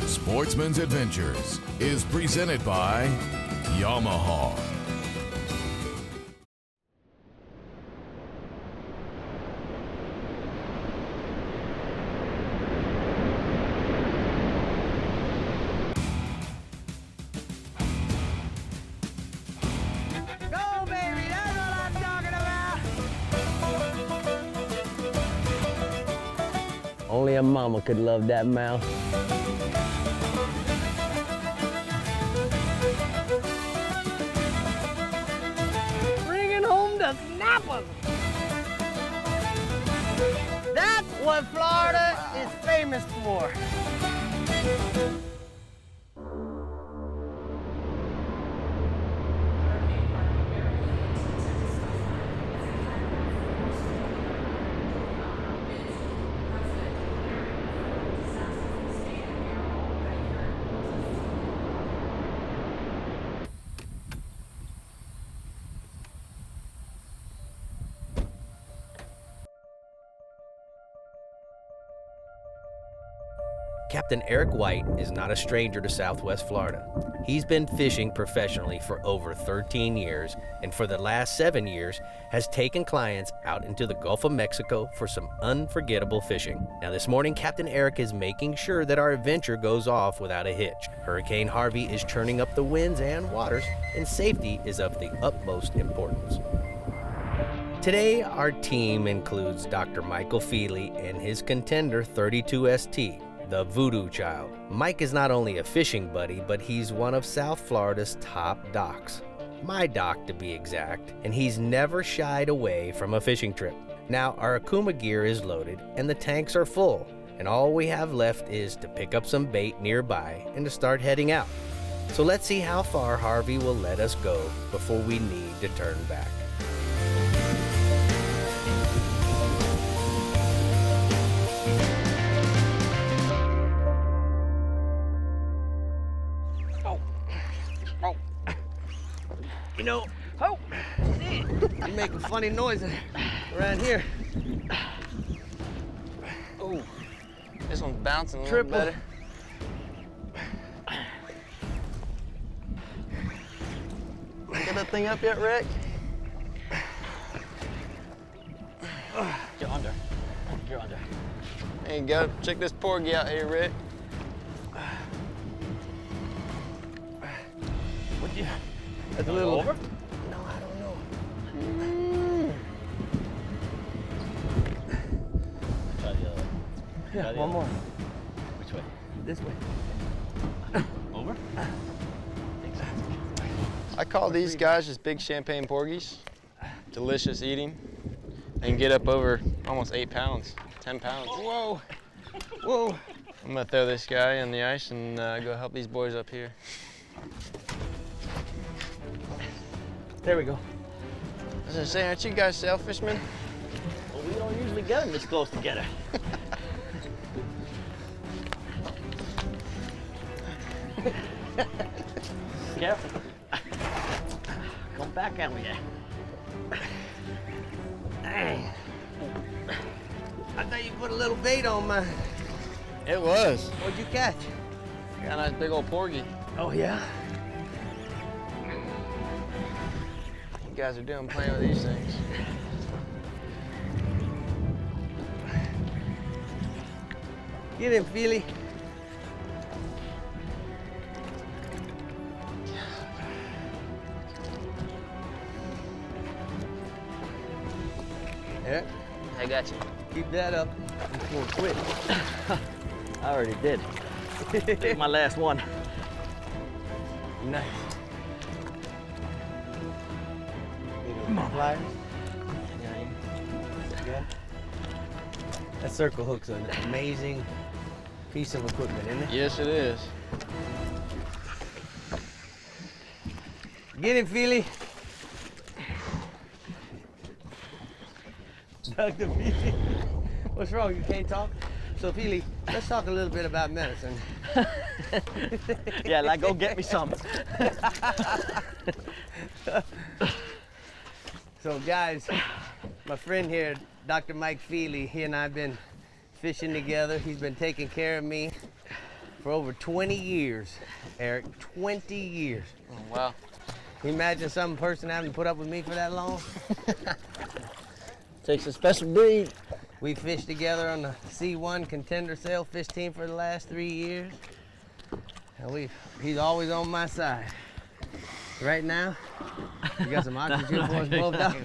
Sportsman's Adventures is presented by Yamaha. Go, baby, that's what I'm talking about. Only a mama could love that mouth. Bringing home the snappers. That's what Florida is famous for. Captain Eric White is not a stranger to Southwest Florida. He's been fishing professionally for over 13 years, and for the last 7 years has taken clients out into the Gulf of Mexico for some unforgettable fishing. Now this morning, Captain Eric is making sure that our adventure goes off without a hitch. Hurricane Harvey is churning up the winds and waters, and safety is of the utmost importance. Today, our team includes Dr. Michael Feely and his contender 32ST. The Voodoo Child. Mike is not only a fishing buddy, but he's one of South Florida's top docs. My doc, to be exact, and he's never shied away from a fishing trip. Now, our Akuma gear is loaded and the tanks are full, and all we have left is to pick up some bait nearby and to start heading out. So let's see how far Harvey will let us go before we need to turn back. You know, Oh, you make a funny noise around here. Oh, this one's bouncing a Triple. little better. Get that thing up yet, Rick? You're under. You're under. There you go. Check this porgy out here, Rick. What you? That's a little over. No, I don't know. Try the other. Yeah, one more. Which way? This way. Over? I call these guys just big champagne porgies. Delicious eating. And get up over almost 8 pounds, 10 pounds. Whoa. Whoa. I'm gonna throw this guy in the ice and go help these boys up here. There we go. I was gonna say, aren't you guys sailfish men? Well, we don't usually get them this close together. Careful. Come back at me there. Dang. I thought you put a little bait on mine. It was. What'd you catch? Got a nice big old porgy. Oh, yeah? You guys are doing playing with these things. Get him, Feely. Yeah, I got you. keep that up. You won't quit. I already did. This is my last one. Nice. Come on, pliers. Good. That circle hook's an amazing piece of equipment, isn't it? Yes, it is. Get him, Feely. Dr. Feely. What's wrong? You can't talk? So, Feely, let's talk a little bit about medicine. Yeah, like go get me some. So, guys, my friend here, Dr. Mike Feely, he and I have been fishing together. He's been taking care of me. for over 20 years, Eric. 20 years. Oh, wow. Can you imagine some person having to put up with me for that long? Takes a special breed. We fished together on the C1 contender sailfish team for the last 3 years. And he's always on my side. Right now, you got some oxygen for us both, dog?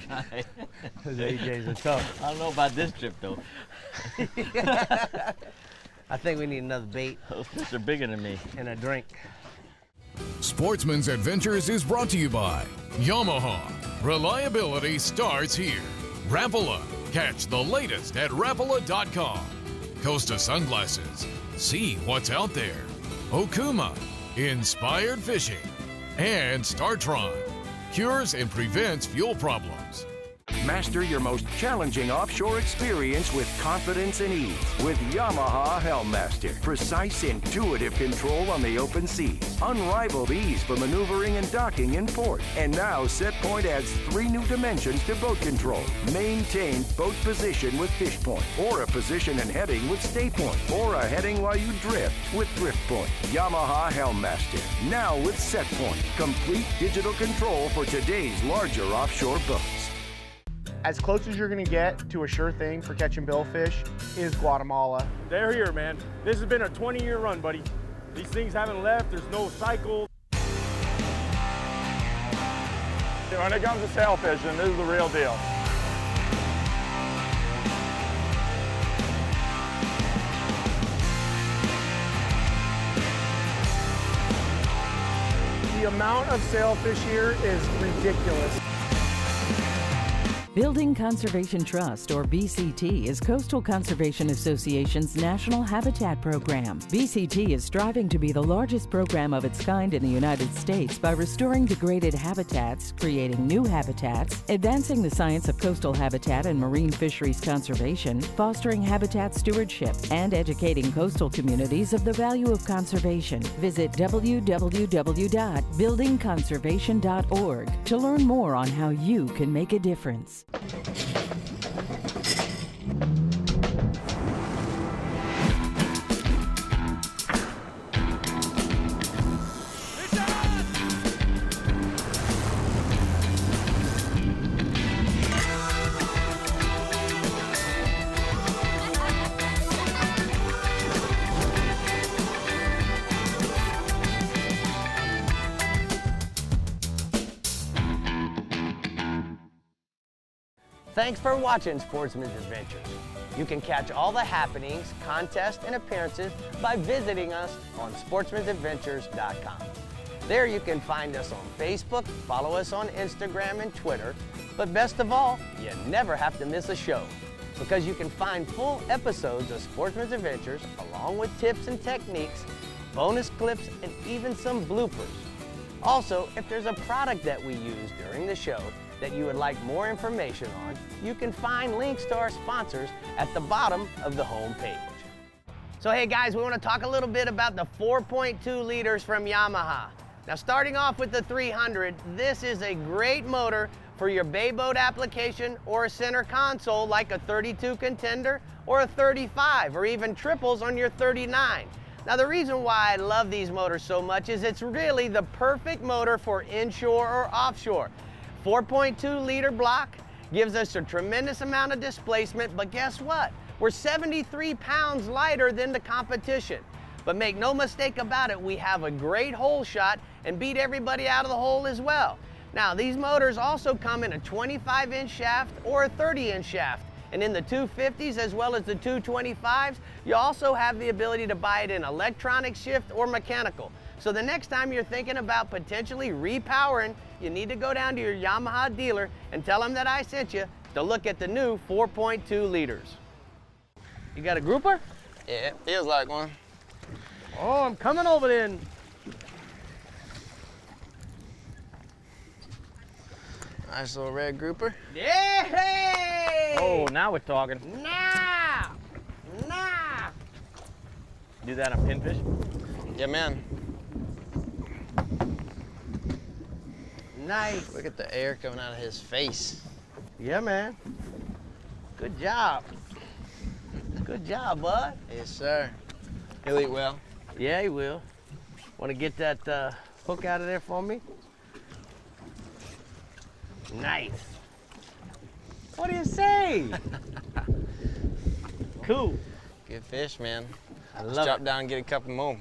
Those AJs are tough. I don't know about this trip though. I think we need another bait Those fish are bigger than me. and a drink. Sportsman's Adventures is brought to you by Yamaha. Reliability starts here. Rapala. Catch the latest at Rapala.com. Costa Sunglasses. See what's out there. Okuma. Inspired Fishing. And StarTron. Cures and prevents fuel problems. Master your most challenging offshore experience with confidence and ease with Yamaha Helmmaster. Precise, intuitive control on the open seas. Unrivaled ease for maneuvering and docking in port. And now SetPoint adds 3 new dimensions to boat control. Maintain boat position with fish point, or a position and heading with stay point, or a heading while you drift with drift point. Yamaha Helmmaster. Now with SetPoint. Complete digital control for today's larger offshore boats. As close as you're gonna get to a sure thing for catching billfish is Guatemala. They're here, man. This has been a 20-year run, buddy. These things haven't left. There's no cycle. When it comes to sailfishing, this is the real deal. The amount of sailfish here is ridiculous. Building Conservation Trust, or BCT, is Coastal Conservation Association's national habitat program. BCT is striving to be the largest program of its kind in the United States by restoring degraded habitats, creating new habitats, advancing the science of coastal habitat and marine fisheries conservation, fostering habitat stewardship, and educating coastal communities of the value of conservation. Visit www.buildingconservation.org to learn more on how you can make a difference. Thanks for watching Sportsman's Adventures. You can catch all the happenings, contests, and appearances by visiting us on sportsmansadventures.com. There you can find us on Facebook, follow us on Instagram and Twitter, but best of all, you never have to miss a show because you can find full episodes of Sportsman's Adventures along with tips and techniques, bonus clips, and even some bloopers. Also, if there's a product that we use during the show that you would like more information on, you can find links to our sponsors at the bottom of the home page. So hey guys, we want to talk a little bit about the 4.2 liters from Yamaha. Now starting off with the 300, this is a great motor for your bay boat application or a center console like a 32 contender or a 35 or even triples on your 39. Now the reason why I love these motors so much is it's really the perfect motor for inshore or offshore. 4.2 liter block gives us a tremendous amount of displacement, but guess what? We're 73 pounds lighter than the competition. But make no mistake about it, we have a great hole shot and beat everybody out of the hole as well. Now these motors also come in a 25-inch shaft or a 30-inch shaft. And in the 250s as well as the 225s, you also have the ability to buy it in electronic shift or mechanical. So the next time you're thinking about potentially repowering, you need to go down to your Yamaha dealer and tell them that I sent you to look at the new 4.2 liters. You got a grouper? Yeah, it feels like one. Oh, I'm coming over then. Nice little red grouper. Yeah! Hey! Oh, now we're talking. Now! Do that on pinfish? Yeah, man. Nice. Look at the air coming out of his face. Yeah, man. Good job. Good job, bud. Yes, sir. He'll eat well. Yeah, he will. Want to get that hook out of there for me? Nice. What do you say? Cool. Good fish, man. Let's love drop it. down and get a couple more.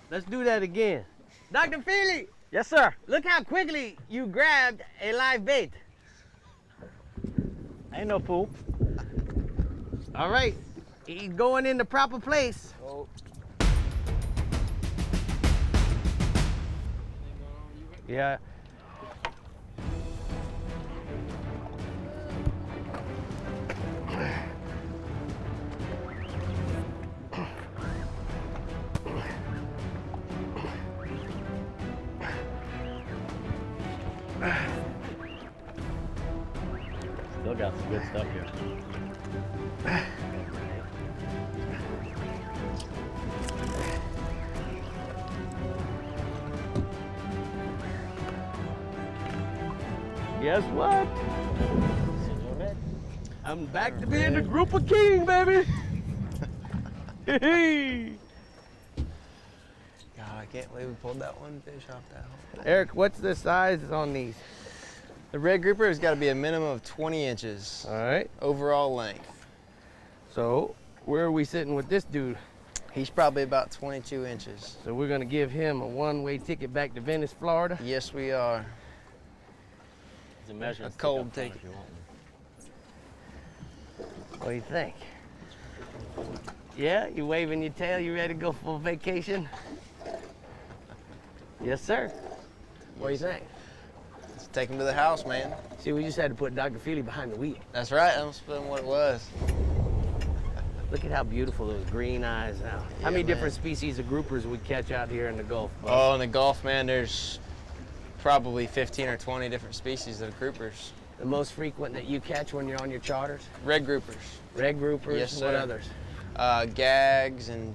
Let's do that again. Dr. Feely, Yes, sir. look how quickly you grabbed a live bait. Ain't no fool. All right, he's going in the proper place. Oh. Yeah. Still got some good stuff here. Guess what? I'm back to being the group of king, baby. God, I can't believe we pulled that one fish off that hole. Eric, what's the size on these? The red grouper has got to be a minimum of 20 inches All right. overall length. So where are we sitting with this dude? He's probably about 22 inches. So we're gonna give him a one-way ticket back to Venice, Florida. Yes, we are. A cold ticket. What do you think? Yeah, you waving your tail, you ready to go for vacation? Yes, sir. What do you think? Let's take him to the house, man. See, we just had to put Dr. Feely behind the wheel. That's right, that's what it was. Look at how beautiful those green eyes are. How many man. different species of groupers we catch out here in the Gulf? Bud? Oh, in the Gulf, man, there's probably 15 or 20 different species of groupers. The most frequent that you catch when you're on your charters? Red groupers. Red groupers, Yes, what sir. others? Gags, and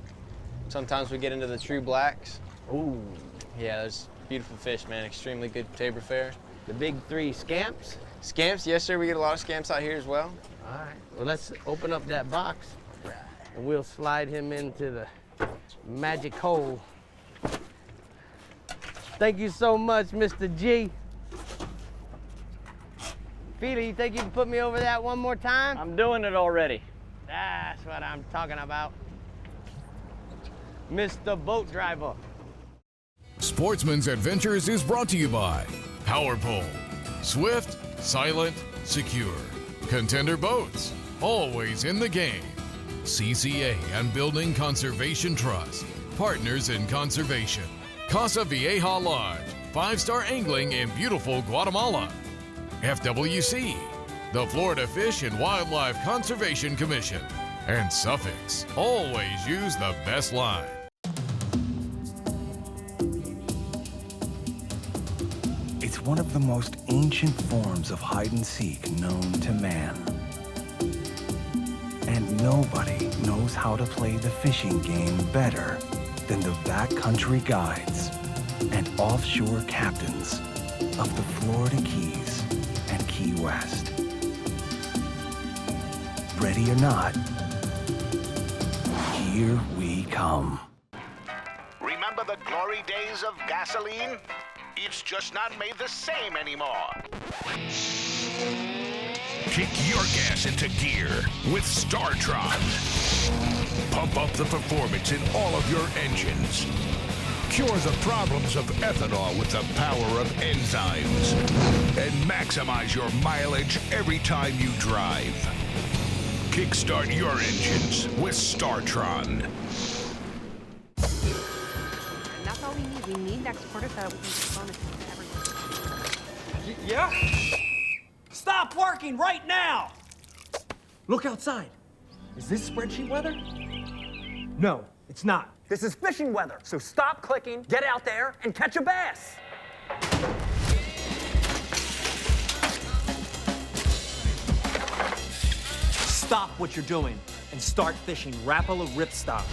sometimes we get into the true blacks. Ooh, Yeah, there's beautiful fish, man. Extremely good tabor fare. the big three scamps? Scamps, yes, sir. We get a lot of scamps out here as well. All right, well, let's open up that box and we'll slide him into the magic hole. Thank you so much, Mr. G. Feely, you think you can put me over that one more time? I'm doing it already. That's what I'm talking about. Mr. Boat Driver. Sportsman's Adventures is brought to you by Power Pole, swift, silent, secure. Contender Boats, always in the game. CCA and Building Conservation Trust, partners in conservation. Casa Vieja Lodge, 5-star angling in beautiful Guatemala. FWC, the Florida Fish and Wildlife Conservation Commission. And Suffix, always use the best line. It's one of the most ancient forms of hide and seek known to man. And nobody knows how to play the fishing game better than the backcountry guides and offshore captains of the Florida Keys and Key West. Ready or not, here we come. Remember the glory days of gasoline? It's just not made the same anymore. Kick your gas into gear with StarTron. Pump up the performance in all of your engines. Cure the problems of ethanol with the power of enzymes. And maximize your mileage every time you drive. Kickstart your engines with StarTron. And that's all we need. We need next quarter so that we can just bonus to everyone. Yeah? Stop working right now! Look outside. Is this spreadsheet weather? No, it's not. This is fishing weather. So stop clicking, get out there, and catch a bass. Stop what you're doing and start fishing Rapala ripstop.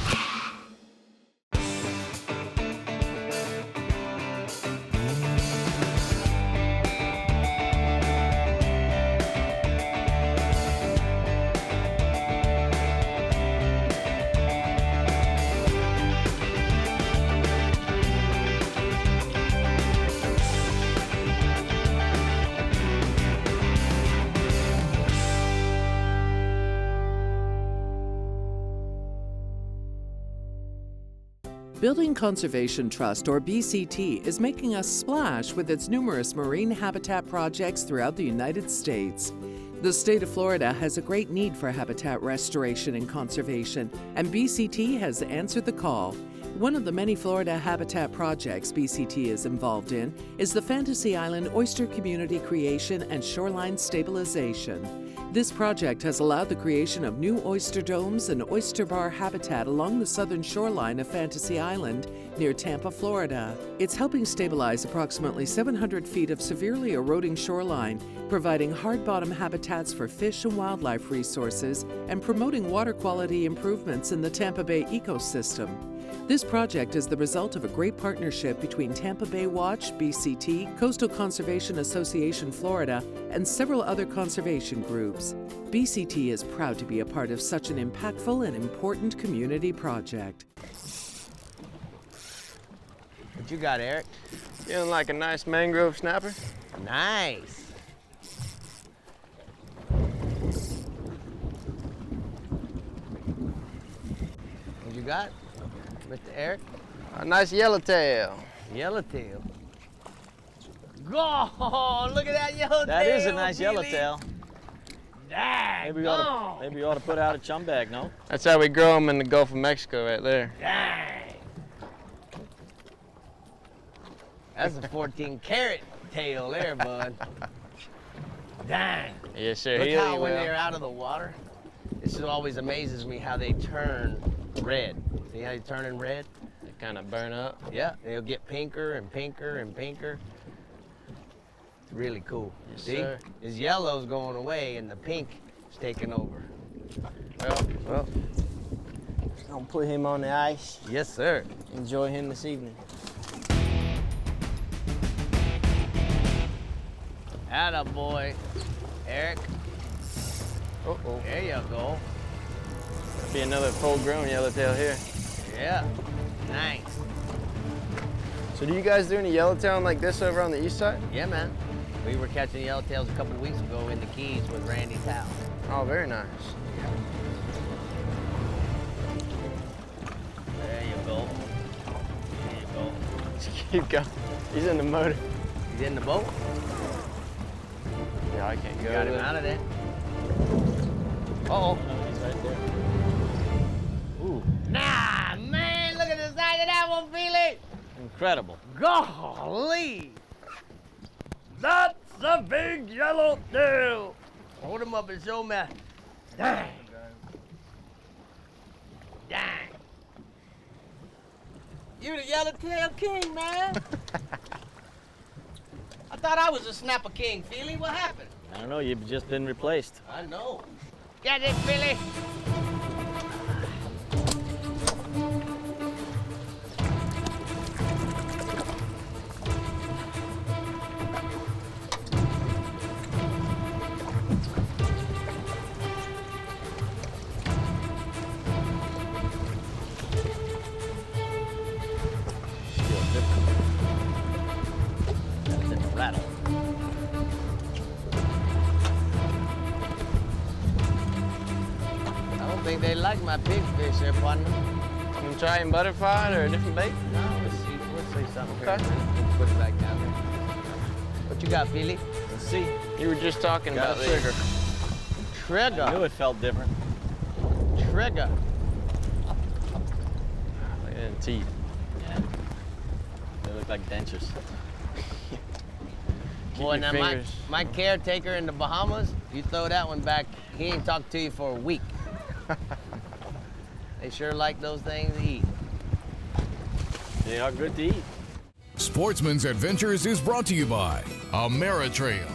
Building Conservation Trust, or BCT, is making a splash with its numerous marine habitat projects throughout the United States. The state of Florida has a great need for habitat restoration and conservation, and BCT has answered the call. One of the many Florida habitat projects BCT is involved in is the Fantasy Island Oyster Community Creation and Shoreline Stabilization. This project has allowed the creation of new oyster domes and oyster bar habitat along the southern shoreline of Fantasy Island near Tampa, Florida. It's helping stabilize approximately 700 feet of severely eroding shoreline, providing hard bottom habitats for fish and wildlife resources, and promoting water quality improvements in the Tampa Bay ecosystem. This project is the result of a great partnership between Tampa Bay Watch, BCT, Coastal Conservation Association Florida, and several other conservation groups. BCT is proud to be a part of such an impactful and important community project. What you got, Eric? Feeling like a nice mangrove snapper. Nice. What you got, Mr. Eric? A nice yellowtail. Yellowtail. Oh, look at that yellowtail. That is a nice Billy. yellowtail. Dang, Maybe we ought to put out a chum bag, no? That's how we grow them in the Gulf of Mexico right there. Dang. That's a 14-carat tail there, bud. Dang. Yes, sir. Look Heal how you when well. they're out of the water, this is always amazes me how they turn red. See how they turn red? They kind of burn up. Yeah, they'll get pinker and pinker and pinker. It's really cool. Yes, See, sir. his yellow's going away and the pink is taking over. Well, I'll put him on the ice. Yes, sir. Enjoy him this evening. Atta boy, Eric. Uh-oh. There you go. There'll be another full-grown yellowtail here. Yeah, nice. So do you guys do any yellowtail like this over on the east side? Yeah, man. We were catching yellowtails a couple of weeks ago in the Keys with Randy's house. Oh, very nice. There you go. There you go. Just keep going. He's in the motor. He's in the boat. Yeah, I can't go. Got him with it. out of there. Uh-oh. He's right there. Ooh, Nah, man, look at the size of that one, Felix. incredible. Golly. That's a big yellowtail. Hold him up and show me. Dang. Dang. You the yellowtail king, man. I thought I was a snapper king, Feely. What happened? I don't know, you've just been replaced. I know. Get it, Billy. Rattle. I don't think they like my big fish there, partner. You try and butterfly or a different bait? No, let's see. Let's say something. Okay. Let's put it back down there. What you got, Feely? Let's see. You were just talking Got about a trigger. Trigger. I knew it felt different. Trigger. Look at them teeth. Yeah. They look like dentures. Boy, your now fingers. my caretaker in the Bahamas, you throw that one back, he ain't talked to you for a week. They sure like those things to eat. They are good to eat. Sportsman's Adventures is brought to you by Ameritrail.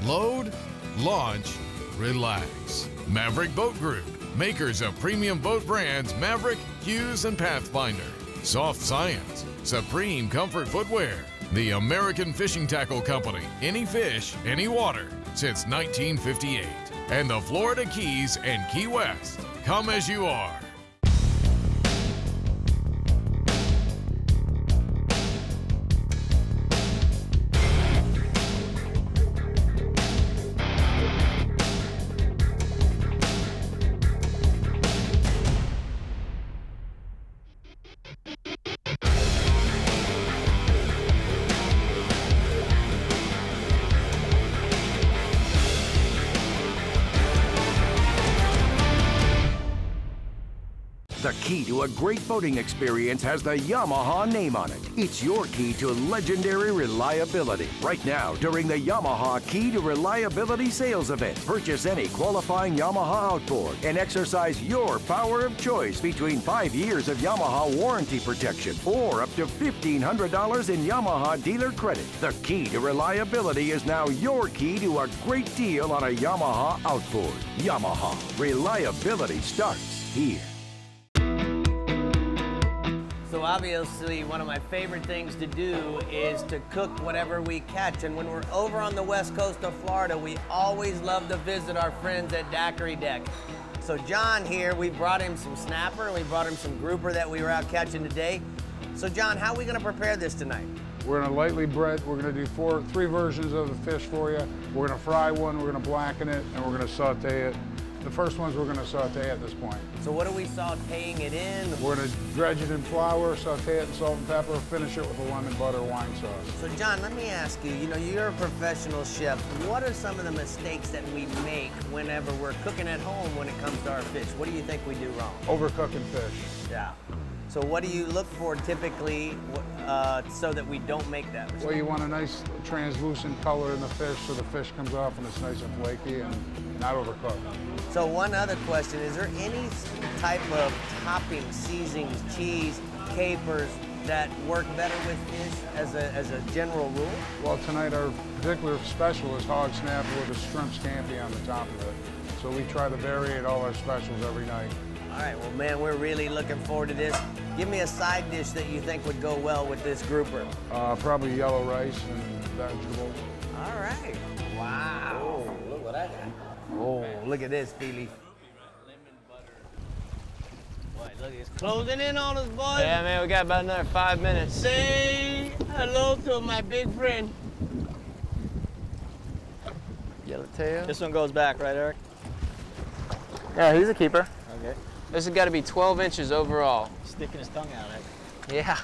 Load, launch, relax. Maverick Boat Group, makers of premium boat brands Maverick, Hughes, and Pathfinder. Soft Science, Supreme Comfort Footwear. The American Fishing Tackle Company, any fish, any water, since 1958. And the Florida Keys and Key West. Come as you are. key to a great boating experience has the Yamaha name on it. It's your key to legendary reliability. Right now, during the Yamaha Key to Reliability sales event, purchase any qualifying Yamaha outboard and exercise your power of choice between 5 years of Yamaha warranty protection or up to $1,500 in Yamaha dealer credit. The key to reliability is now your key to a great deal on a Yamaha outboard. Yamaha. Reliability starts here. So obviously, one of my favorite things to do is to cook whatever we catch. And when we're over on the west coast of Florida, we always love to visit our friends at Daiquiri Deck. So John here, we brought him some snapper, and we brought him some grouper that we were out catching today. So John, how are we gonna prepare this tonight? We're gonna lightly bread. We're gonna do three versions of the fish for you. We're gonna fry one, we're gonna blacken it, and we're gonna saute it. The first ones we're gonna saute at this point. So what are we sauteing it in? We're gonna dredge it in flour, saute it in salt and pepper, finish it with a lemon butter wine sauce. So John, let me ask you, you're a professional chef. What are some of the mistakes that we make whenever we're cooking at home when it comes to our fish? What do you think we do wrong? Overcooking fish. Yeah. So what do you look for typically so that we don't make that mistake? Well, you want a nice translucent color in the fish so the fish comes off and it's nice and flaky and not overcooked. So one other question, is there any type of topping, seasonings, cheese, capers that work better with fish as a general rule? Well, tonight our particular special is hog snapper with a shrimp scampi on the top of it. So we try to variate all our specials every night. All right, well, man, we're really looking forward to this. Give me a side dish that you think would go well with this grouper. Probably yellow rice and vegetables. All right. Wow. Oh, look what I got. Oh, look at this, Feely. Boy, look, it's closing in on us, boys. Yeah, man, we got about another 5 minutes. Say hello to my big friend. Yellowtail. This one goes back, right, Eric? Yeah, he's a keeper. Okay. This has got to be 12 inches overall. Sticking his tongue out, Eric. Yeah.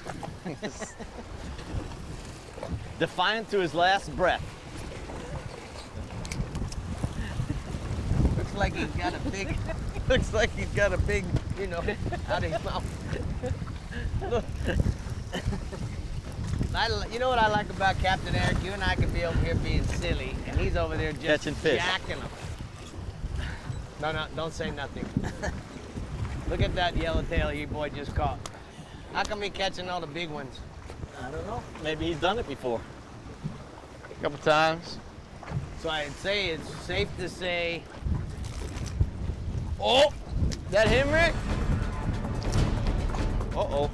Defiant to his last breath. Looks like he's got a big, out of his mouth. Look. You know what I like about Captain Eric? You and I can be over here being silly, and he's over there just catching fish. Jacking them. No, don't say nothing. Look at that yellowtail your boy just caught. How come he catching all the big ones? I don't know. Maybe he's done it before. A couple times. So I'd say it's safe to say. Oh, that him, Rick? Uh-oh.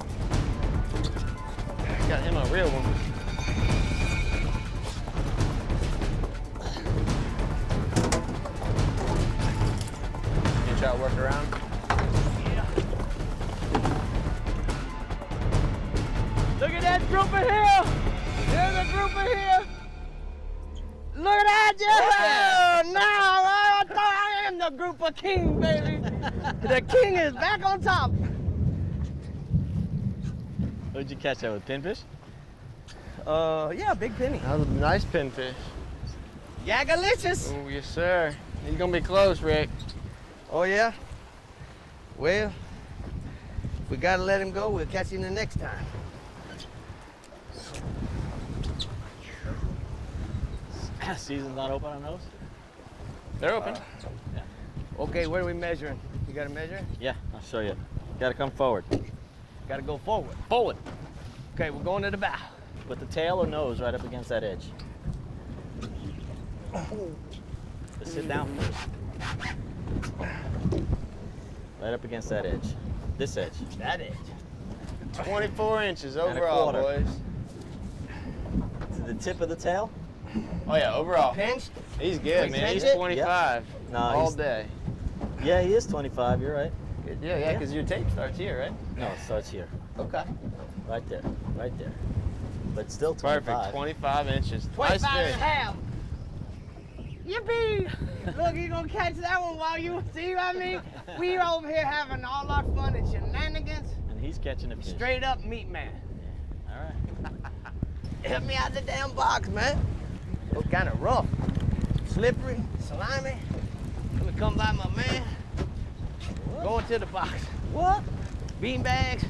Got him a real one. You try to work around? Look at that grouper here! There's a grouper here! Look at that, yeah! Now I thought I am the grouper king, baby! The king is back on top! What'd you catch that with, pinfish? Yeah, big penny. That was a nice pinfish. Yagalicious! Oh, yes, sir. He's gonna be close, Rick. Oh, yeah? Well, we gotta let him go. We'll catch him the next time. Season's not open on those? They're open. Yeah. Okay, where are we measuring? You gotta measure? Yeah, I'll show you. Gotta come forward. Gotta go forward. Forward. Okay, we're going to the bow. With the tail or nose right up against that edge. Just sit down first. Right up against that edge. This edge. That edge. 24 inches And a overall, quarter. boys. To the tip of the tail? Oh, yeah, overall. Pinched? He's good, man. He's 25 Yep. No, all he's- day. Yeah, he is 25, you're right. Good. Yeah, because your tape starts here, right? No, it starts here. Okay. Right there. Right there. But still 25. Perfect. 25 inches. 25 Nice and fish. a half. Yippee! Look, you gonna catch that one while you see what I mean? We over here having all our fun and shenanigans. And he's catching a fish. Straight up meat man. All right. Help me out the damn box, man. Look kind of rough. Slippery, slimy. Let me come by my man. Going to the box. What? bean bags.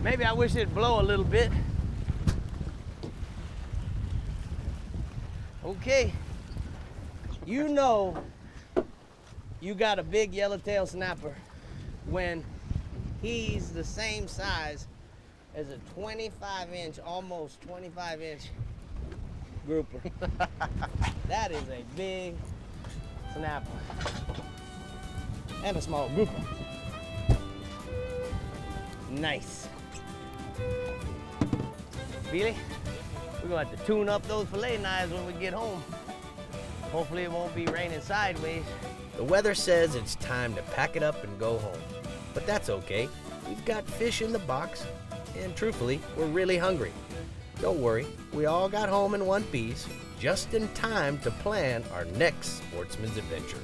Maybe I wish it'd blow a little bit. Okay, you know you got a big yellowtail snapper when he's the same size as a 25-inch, almost 25-inch grouper. That is a big snapper. And a small grouper. Nice. Billy, we're gonna have to tune up those fillet knives when we get home. Hopefully it won't be raining sideways. The weather says it's time to pack it up and go home. But that's okay. We've got fish in the box, and truthfully, we're really hungry. Don't worry, we all got home in one piece, just in time to plan our next Sportsman's Adventure.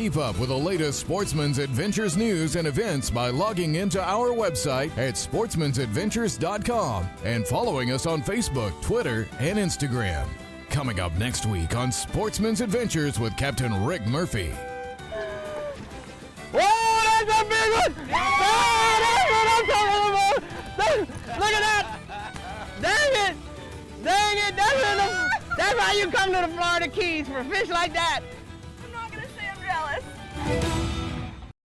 Keep up with the latest Sportsman's Adventures news and events by logging into our website at sportsmansadventures.com and following us on Facebook, Twitter, and Instagram. Coming up next week on Sportsman's Adventures with Captain Rick Murphy. Whoa, that's a big one! Oh, that's what I'm talking about! Look at that! Dang it! Dang it! That's how you come to the Florida Keys for fish like that.